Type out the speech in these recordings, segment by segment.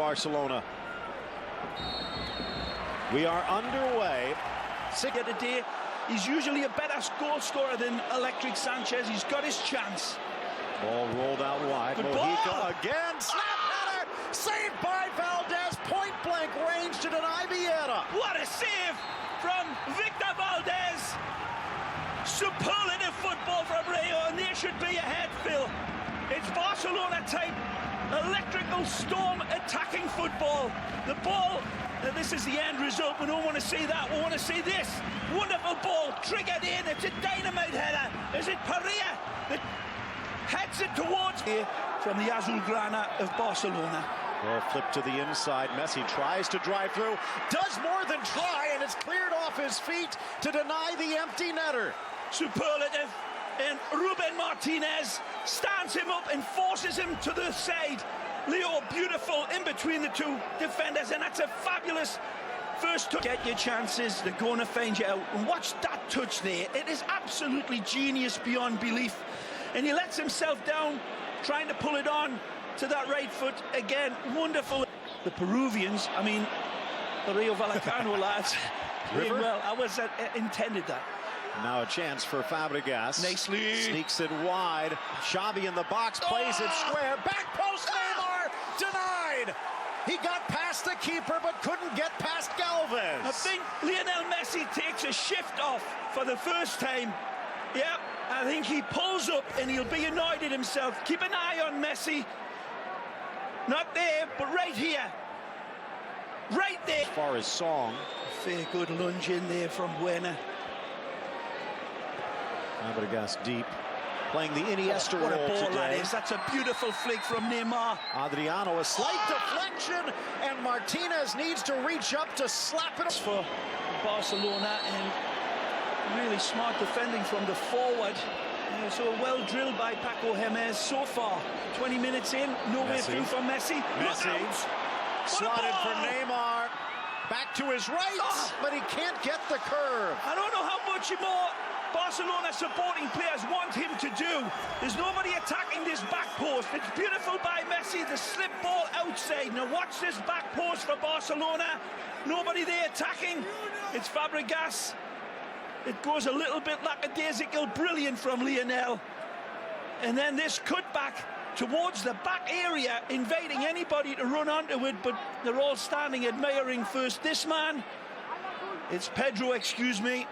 Barcelona. We are underway. Sick of the day. He's usually a better goal scorer than Electric Sanchez. He's got his chance. Ball rolled out wide. Good Mojica ball. again. Snap header. Saved by Valdez. Point blank range to deny Vieira. What a save from Victor Valdez. Superlative football from Rayo, and they should be ahead, Phil. It's Barcelona type electrical storm attacking football. The ball, this is the end result. We don't want to see that. We want to see this wonderful ball triggered in. It's a dynamite header. Is it Perea that heads it towards here from the Azulgrana of Barcelona? Ball flipped to the inside. Messi tries to drive through, does more than try, and it's cleared off his feet to deny the empty netter. Superlative, and Ruben Martinez stands him up and forces him to the side. Leo, beautiful in between the two defenders, and that's a fabulous first touch. Get your chances, they're going to find you out. And watch that touch there. It is absolutely genius beyond belief. And he lets himself down, trying to pull it on to that right foot again. Wonderful. The Peruvians, I mean, the Rayo Vallecano lads, doing well. I was intended that. Now a chance for Fabregas. Nicely. Sneaks it wide. Xavi in the box, plays it square. Back post, Neymar denied. He got past the keeper but couldn't get past Galvez. I think Lionel Messi takes a shift off for the first time. Yeah, I think he pulls up and he'll be annoyed at himself. Keep an eye on Messi. Not there, but right here. Right there. As far as Song. Fair good lunge in there from Buena. Fabregas deep. Playing the Iniesta what a role ball today. that is. That's a beautiful flick from Neymar. Adriano, a slight deflection, and Martinez needs to reach up to slap it for Barcelona, and really smart defending from the forward. So well drilled by Paco Jimenez so far. 20 minutes in, no way through for Messi. Messi slotted for Neymar. Back to his right, but he can't get the curve. I don't know how much more Barcelona supporting players want him to do. There's nobody attacking this back post. It's beautiful by Messi, the slip ball outside. Now watch this back post for Barcelona. Nobody there attacking. It's Fabregas. It goes a little bit lackadaisical, brilliant from Lionel. And then this cutback towards the back area, inviting anybody to run onto it, but they're all standing admiring first. This man, it's Pedro, excuse me.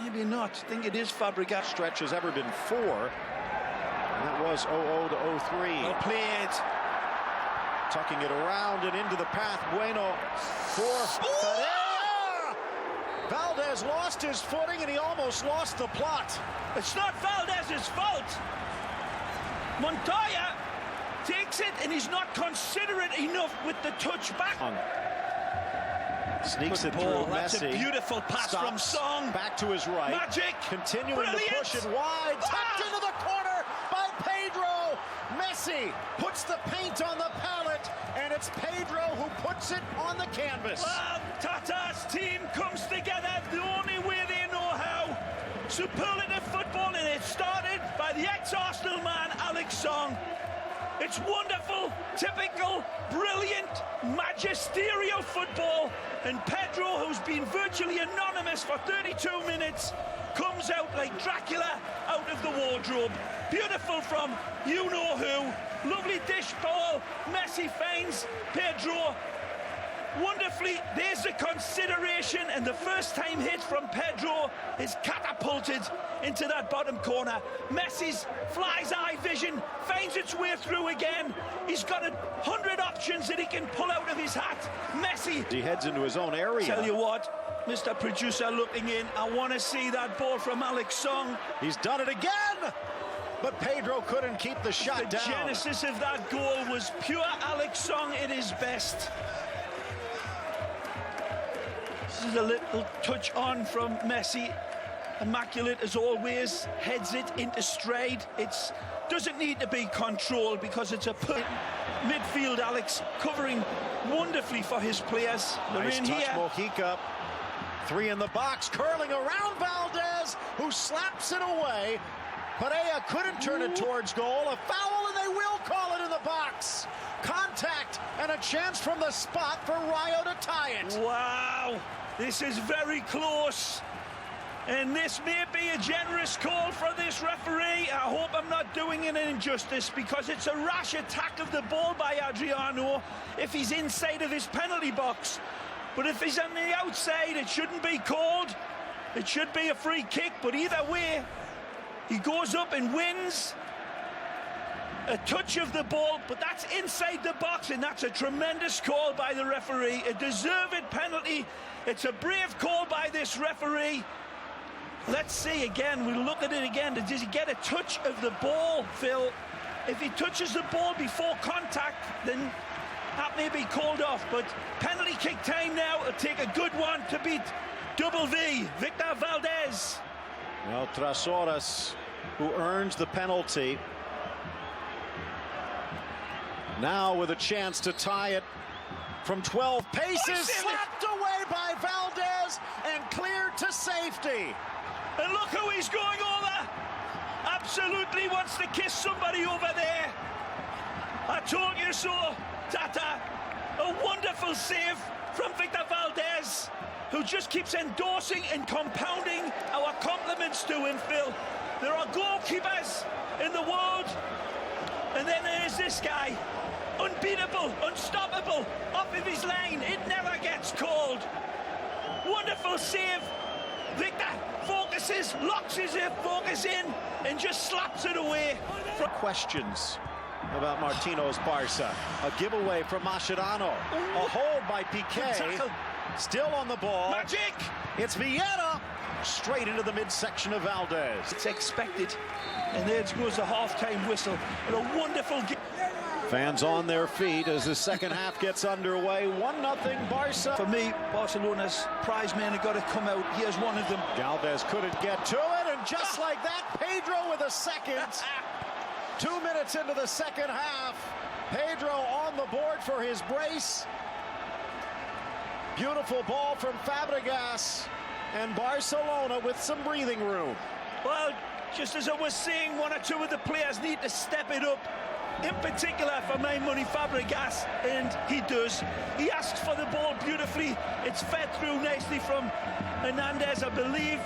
Maybe not. I think it is Fabregas. Stretch has ever been 4. And that was 0-0 to 0-3. Well played. Tucking it around and into the path. Bueno for Perea. Valdez lost his footing and he almost lost the plot. It's not Valdez's fault. Montoya takes it and he's not considerate enough with the touch back. Sneaks it through That's Messi. a beautiful pass from Song. Back to his right. Magic. Continuing to push it wide. Tucked into the corner by Pedro. Messi puts the paint on the palette, and it's Pedro who puts it on the canvas. Well, Tata's team comes together the only way they know how. Superlative football, and it started by the ex-Arsenal man, Alex Song. It's wonderful, typical, brilliant, magisterial football. And Pedro, who's been virtually anonymous for 32 minutes, comes out like Dracula out of the wardrobe. Beautiful from you-know-who. Lovely dish ball. Messi finds Pedro. Wonderfully, there's the consideration, and the first time hit from Pedro is catapulted into that bottom corner. Messi's fly's eye vision finds its way through again. He's got 100 options that he can pull out of his hat. Messi. He heads into his own area. Tell you what, Mr. Producer looking in, I want to see that ball from Alex Song. He's done it again, but Pedro couldn't keep the shot down. The genesis of that goal was pure Alex Song at his best. This is a little touch on from Messi. Immaculate as always, heads it into stride. It doesn't need to be controlled because it's a midfield. Alex covering wonderfully for his players. Nice touch, here. Mojica. 3 in the box, curling around Valdez, who slaps it away. Perea couldn't turn it towards goal. A foul, and they will call it in the box. Contact and and a chance from the spot for Rayo to tie it. Wow, this is very close. And this may be a generous call for this referee. I hope I'm not doing it an injustice, because it's a rash attack of the ball by Adriano if he's inside of his penalty box. But if he's on the outside, it shouldn't be called. It should be a free kick, but either way, he goes up and wins a touch of the ball, but that's inside the box, and that's a tremendous call by the referee. A deserved penalty. It's a brave call by this referee. Let's see again. We'll look at it again. Does he get a touch of the ball, Phil? If he touches the ball before contact, then that may be called off. But penalty kick time now. It'll take a good one to beat Double V, Victor Valdez. Well, Trasoras, who earns the penalty, now with a chance to tie it from 12 paces, slapped away by Valdez and cleared to safety. And look who he's going over. Absolutely wants to kiss somebody over there. I told you so, Tata. A wonderful save from Victor Valdez, who just keeps endorsing and compounding our compliments to him, Phil. There are goalkeepers in the world, and then there's this guy. Unbeatable, unstoppable, off of his line. It never gets called. Wonderful save. Victor focuses, locks his focus in, and just slaps it away. Questions about Martino's Barca. A giveaway from Mascherano. A hold by Piqué. Still on the ball. Magic! It's Vieira. Straight into the midsection of Valdez. It's expected. And there goes the half-time whistle. And a wonderful game. Fans on their feet as the second half gets underway. 1-0 Barca. For me, Barcelona's prize men have got to come out. Here's one of them. Valdez couldn't get to it, and just like that, Pedro with a second. 2 minutes into the second half, Pedro on the board for his brace. Beautiful ball from Fabregas, and Barcelona with some breathing room. Well, just as I was saying, one or two of the players need to step it up. In particular, for my money, Fabregas, and he does. He asks for the ball beautifully. It's fed through nicely from Hernandez, I believe.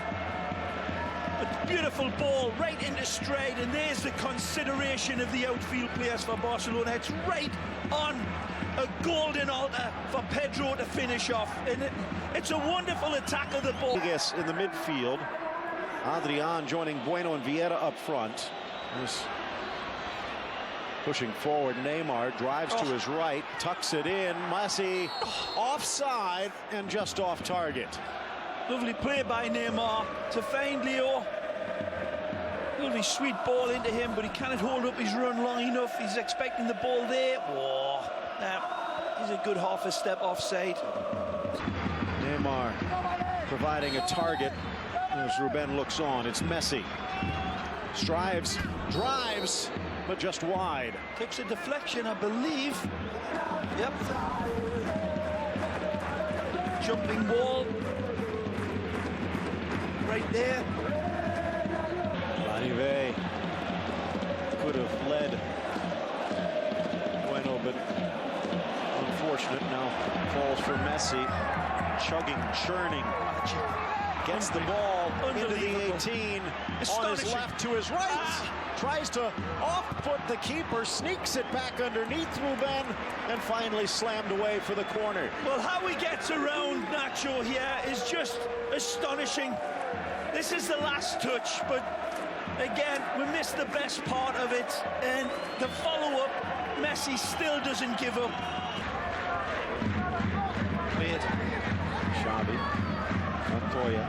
A beautiful ball right into stride, and there's the consideration of the outfield players for Barcelona. It's right on a golden altar for Pedro to finish off, and it's a wonderful attack of the ball. Yes, in the midfield, Adrian joining Bueno and Vieira up front. Pushing forward, Neymar drives to his right, tucks it in. Messi offside and just off target. Lovely play by Neymar to find Leo. Lovely sweet ball into him, but he cannot hold up his run long enough. He's expecting the ball there. Whoa, he's a good half a step offside. Neymar providing a target as Ruben looks on. It's Messi. Strives, drives, but just wide. Takes a deflection, I believe. Yep. Jumping ball. Right there. Lanive could have led Bueno, but unfortunate. Now falls for Messi. Chugging, churning. Gets the ball into the 18. On his left to his right. Tries to off-foot the keeper, sneaks it back underneath Ruben, and finally slammed away for the corner. Well, how he gets around Nacho here is just astonishing. This is the last touch, but again, we missed the best part of it, and the follow-up, Messi still doesn't give up. Weird. Xavi, Montoya.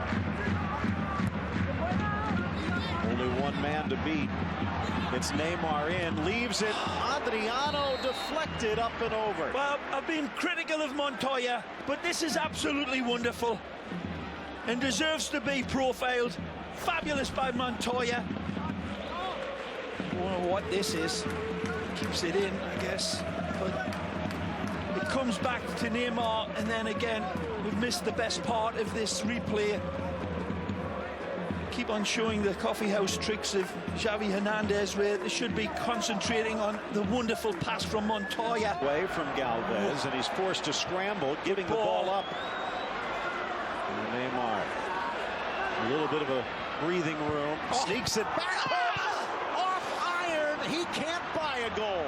Only one man to beat. It's Neymar in, leaves it. Adriano deflected up and over. Well, I've been critical of Montoya, but this is absolutely wonderful and deserves to be profiled. Fabulous by Montoya. I don't know what this is. Keeps it in, I guess. But it comes back to Neymar, and then again, we've missed the best part of this replay. keep on showing the coffee house tricks of Xavi Hernandez, where they should be concentrating on the wonderful pass from Montoya. Away from Galvez, and he's forced to scramble, giving the ball up. And Neymar, a little bit of a breathing room, sneaks it back, off iron. He can't buy a goal.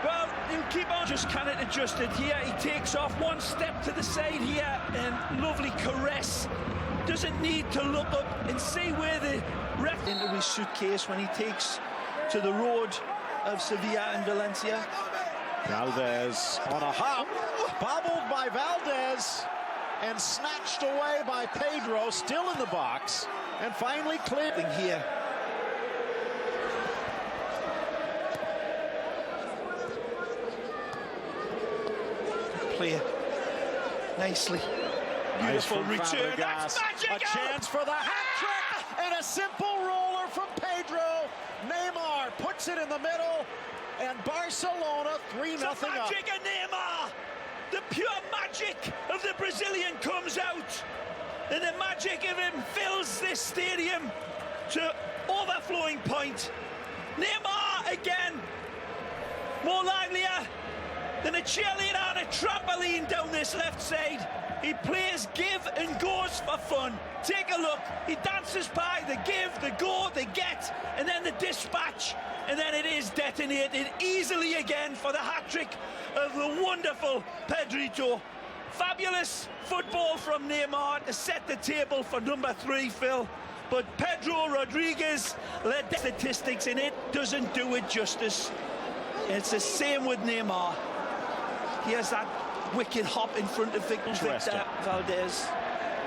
Well, he'll keep on, just cannot adjust it here. He takes off one step to the side here, and lovely caress. Doesn't need to look up and see where the ref into his suitcase when he takes to the road of Sevilla and Valencia. Valdez on a hop, bobbled by Valdez and snatched away by Pedro, still in the box, and finally cleared here. Play nicely. Beautiful return. That's magic. A chance for the hat-trick, and a simple roller from Pedro. Neymar puts it in the middle, and Barcelona 3-0 up. Magic of Neymar. The pure magic of the Brazilian comes out, and the magic of him fills this stadium to overflowing point. Neymar again, more livelier than a cheerleader on a trampoline down this left side. He plays give and goes for fun. Take a look. He dances by the give, the go, the get, and then the dispatch. And then it is detonated easily again for the hat-trick of the wonderful Pedrito. Fabulous football from Neymar to set the table for number 3, Phil. But Pedro Rodriguez led the statistics, and it doesn't do it justice. It's the same with Neymar. Here's that wicked hop in front of Victor Valdez.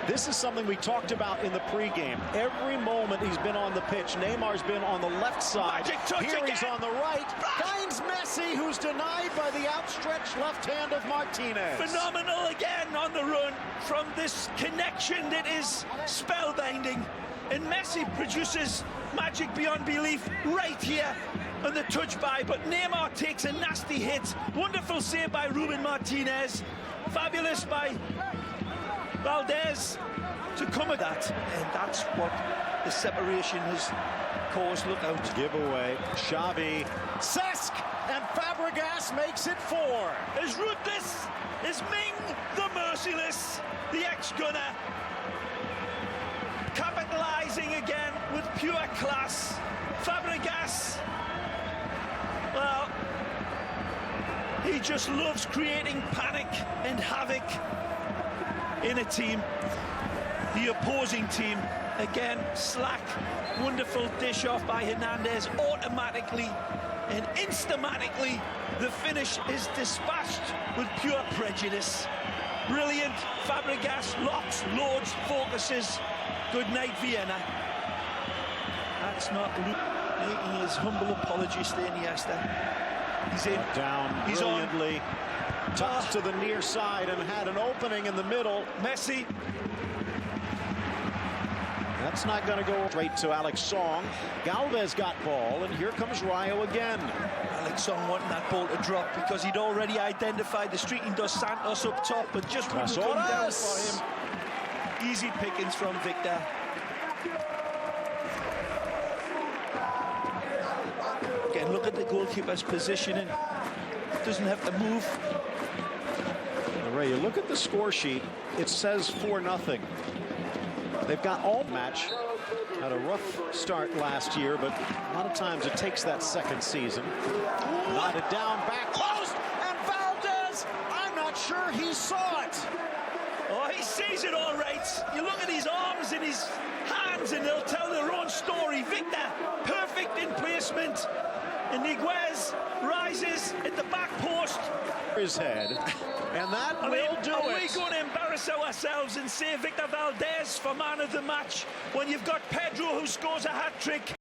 This is something we talked about in the pregame. Every moment he's been on the pitch, Neymar's been on the left side. Here he's on the right. Finds Messi, who's denied by the outstretched left hand of Martinez. Phenomenal again on the run from this connection that is spellbinding. And Messi produces magic beyond belief right here on the touch by, but Neymar takes a nasty hit. Wonderful save by Ruben Martinez. Fabulous by Valdez to come at that. And that's what the separation has caused. Look out. Giveaway. Xavi, Cesc, and Fabregas makes it 4. As ruthless as Ming the Merciless, the ex-gunner, capitalizing again with pure class. Fabregas, well, he just loves creating panic and havoc in a team, the opposing team. Again, slack, wonderful dish off by Hernandez, automatically and instamatically the finish is dispatched with pure prejudice. Brilliant. Fabregas locks, loads, focuses. Good night, Vienna. That's not Luke making his humble apologies to Iniesta. He's in. Down He's brilliantly. Touched to the near side and had an opening in the middle. Messi. That's not going to go straight to Alex Song. Galvez got ball, and here comes Rayo again. Alex Song wanting that ball to drop because he'd already identified the streaking dos Santos up top, but just wouldn't come down for him. Easy pickings from Victor. Again, look at the goalkeeper's positioning. Doesn't have to move. Ray, you look at the score sheet, it says 4-0. They've got all match. Had a rough start last year, but a lot of times it takes that second season. Knotted down, back post, and Valdez, I'm not sure he saw it. Oh, he sees it all right. You look at his arms and his hands, and they'll tell their own story. Victor, perfect in placement. And Niguez rises at the back post. His head, and that will do it. Are we going to embarrass ourselves and say Victor Valdez for man of the match when you've got Pedro who scores a hat-trick?